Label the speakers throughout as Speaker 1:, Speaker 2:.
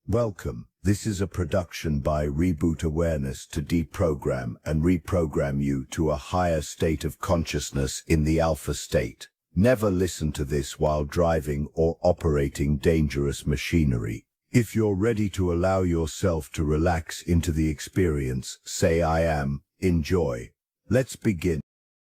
Speaker 1: Welcome. This is a production by Reboot Awareness to deprogram and reprogram you to a higher state of consciousness in the alpha state. Never listen to this while driving or operating dangerous machinery. If you're ready to allow yourself to relax into the experience, say I am, enjoy. Let's begin.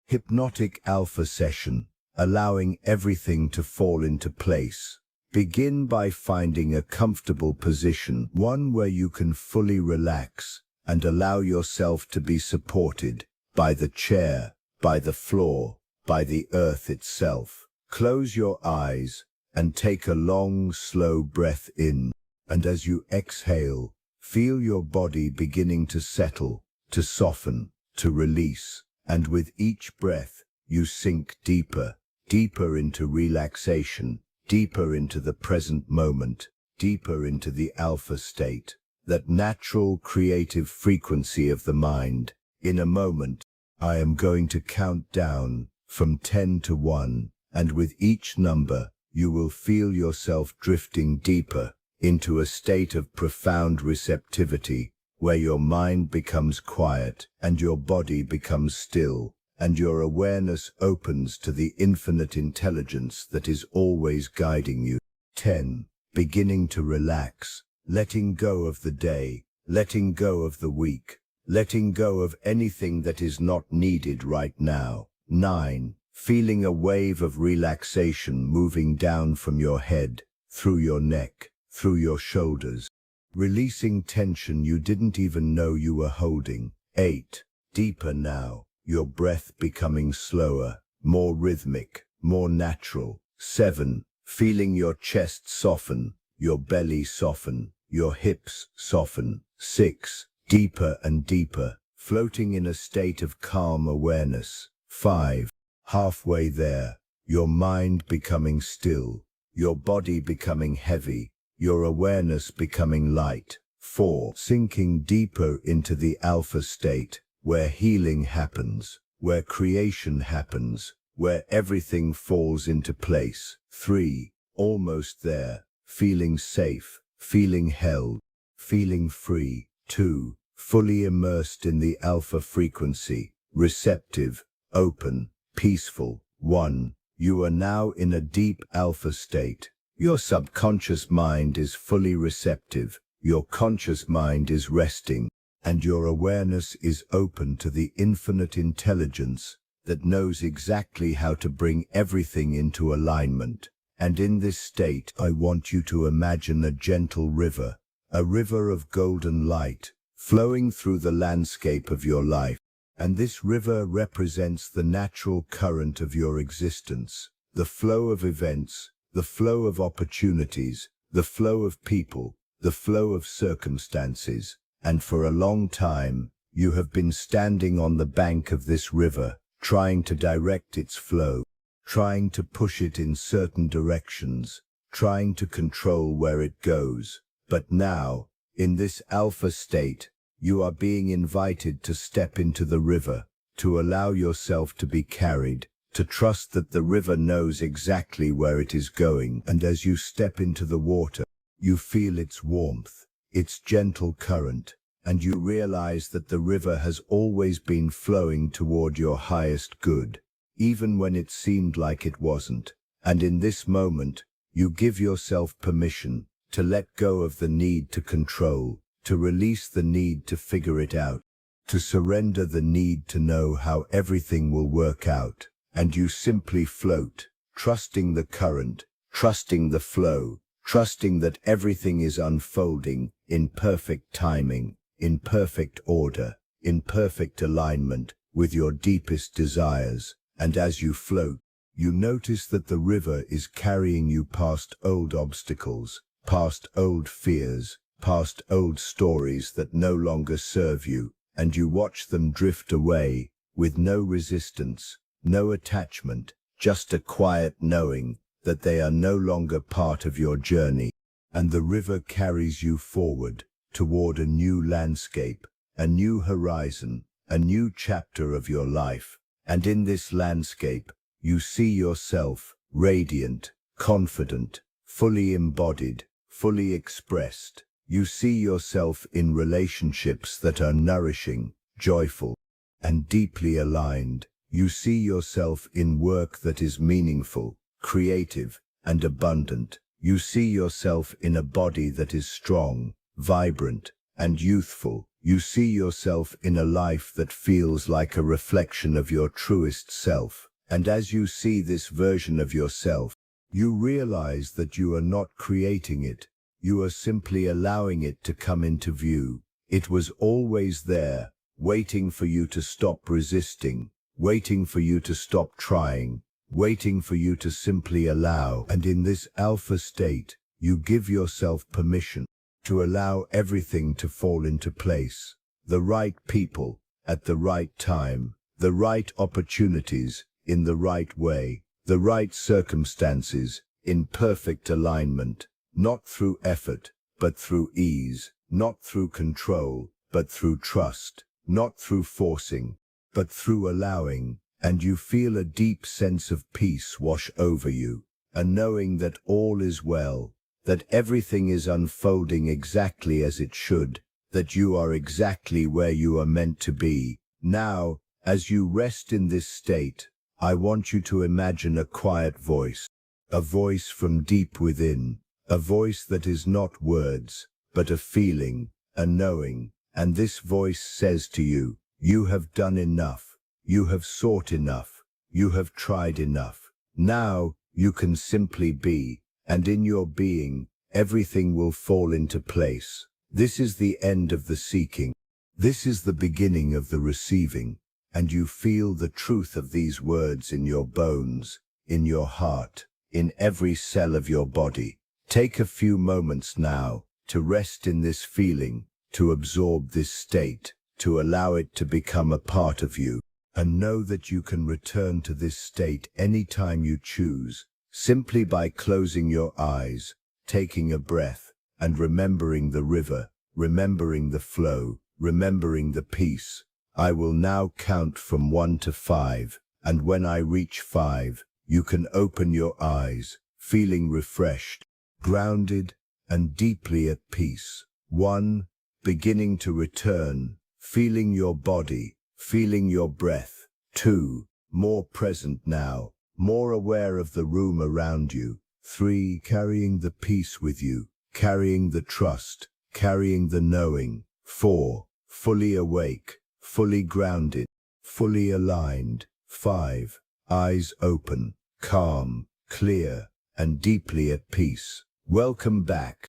Speaker 1: Hypnotic alpha session, allowing everything to fall into place. Begin by finding a comfortable position, one where you can fully relax and allow yourself to be supported by the chair, by the floor, by the earth itself. Close your eyes and take a long, slow breath in. And as you exhale, feel your body beginning to settle, to soften, to release. And with each breath, you sink deeper, deeper into relaxation, deeper into the present moment, deeper into the alpha state, that natural creative frequency of the mind. In a moment, I am going to count down from 10 to 1, and with each number, you will feel yourself drifting deeper into a state of profound receptivity, where your mind becomes quiet and your body becomes still, and your awareness opens to the infinite intelligence that is always guiding you. 10. Beginning to relax, letting go of the day, letting go of the week, letting go of anything that is not needed right now. 9. Feeling a wave of relaxation moving down from your head, through your neck, through your shoulders, releasing tension you didn't even know you were holding. 8. Deeper now. Your breath becoming slower, more rhythmic, more natural. 7. Feeling your chest soften, your belly soften, your hips soften. 6. Deeper and deeper, floating in a state of calm awareness. 5. Halfway there, your mind becoming still, your body becoming heavy, your awareness becoming light. 4. Sinking deeper into the alpha state, where healing happens, where creation happens, where everything falls into place. 3. Almost there, feeling safe, feeling held, feeling free. 2. Fully immersed in the alpha frequency, receptive, open, peaceful. 1. You are now in a deep alpha state. Your subconscious mind is fully receptive, your conscious mind is resting, and your awareness is open to the infinite intelligence that knows exactly how to bring everything into alignment. And in this state, I want you to imagine a gentle river, a river of golden light, flowing through the landscape of your life. And this river represents the natural current of your existence, the flow of events, the flow of opportunities, the flow of people, the flow of circumstances. And for a long time, you have been standing on the bank of this river, trying to direct its flow, trying to push it in certain directions, trying to control where it goes. But now, in this alpha state, you are being invited to step into the river, to allow yourself to be carried, to trust that the river knows exactly where it is going. And as you step into the water, you feel its warmth, its gentle current, and you realize that the river has always been flowing toward your highest good, even when it seemed like it wasn't. And in this moment, you give yourself permission to let go of the need to control, to release the need to figure it out, to surrender the need to know how everything will work out. And you simply float, trusting the current, trusting the flow, trusting that everything is unfolding in perfect timing, in perfect order, in perfect alignment with your deepest desires. And as you float, you notice that the river is carrying you past old obstacles, past old fears, past old stories that no longer serve you, and you watch them drift away with no resistance, no attachment, just a quiet knowing that they are no longer part of your journey. And the river carries you forward toward a new landscape, a new horizon, a new chapter of your life. And in this landscape, you see yourself radiant, confident, fully embodied, fully expressed, You see yourself in relationships that are nourishing, joyful, and deeply aligned. You see yourself in work that is meaningful, creative, and abundant. You see yourself in a body that is strong, vibrant, and youthful. You see yourself in a life that feels like a reflection of your truest self. And as you see this version of yourself, you realize that you are not creating it. You are simply allowing it to come into view. It was always there, waiting for you to stop resisting, waiting for you to stop trying, waiting for you to simply allow. And in this alpha state, you give yourself permission to allow everything to fall into place. The right people, at the right time, the right opportunities, in the right way, the right circumstances, in perfect alignment, not through effort, but through ease, not through control, but through trust, not through forcing, but through allowing. And you feel a deep sense of peace wash over you, a knowing that all is well, that everything is unfolding exactly as it should, that you are exactly where you are meant to be. Now, as you rest in this state, I want you to imagine a quiet voice, a voice from deep within, a voice that is not words, but a feeling, a knowing. And this voice says to you, you have done enough, you have sought enough, you have tried enough. Now, you can simply be, and in your being, everything will fall into place. This is the end of the seeking. This is the beginning of the receiving. And you feel the truth of these words in your bones, in your heart, in every cell of your body. Take a few moments now to rest in this feeling, to absorb this state, to allow it to become a part of you. And know that you can return to this state anytime you choose, simply by closing your eyes, taking a breath, and remembering the river, remembering the flow, remembering the peace. I will now count from 1 to 5, and when I reach 5, you can open your eyes, feeling refreshed, grounded, and deeply at peace. 1, beginning to return, feeling your body, feeling your breath. 2, more present now, more aware of the room around you. 3, carrying the peace with you, carrying the trust, carrying the knowing. 4, fully awake, fully grounded, fully aligned. 5, eyes open, calm, clear, and deeply at peace. Welcome back.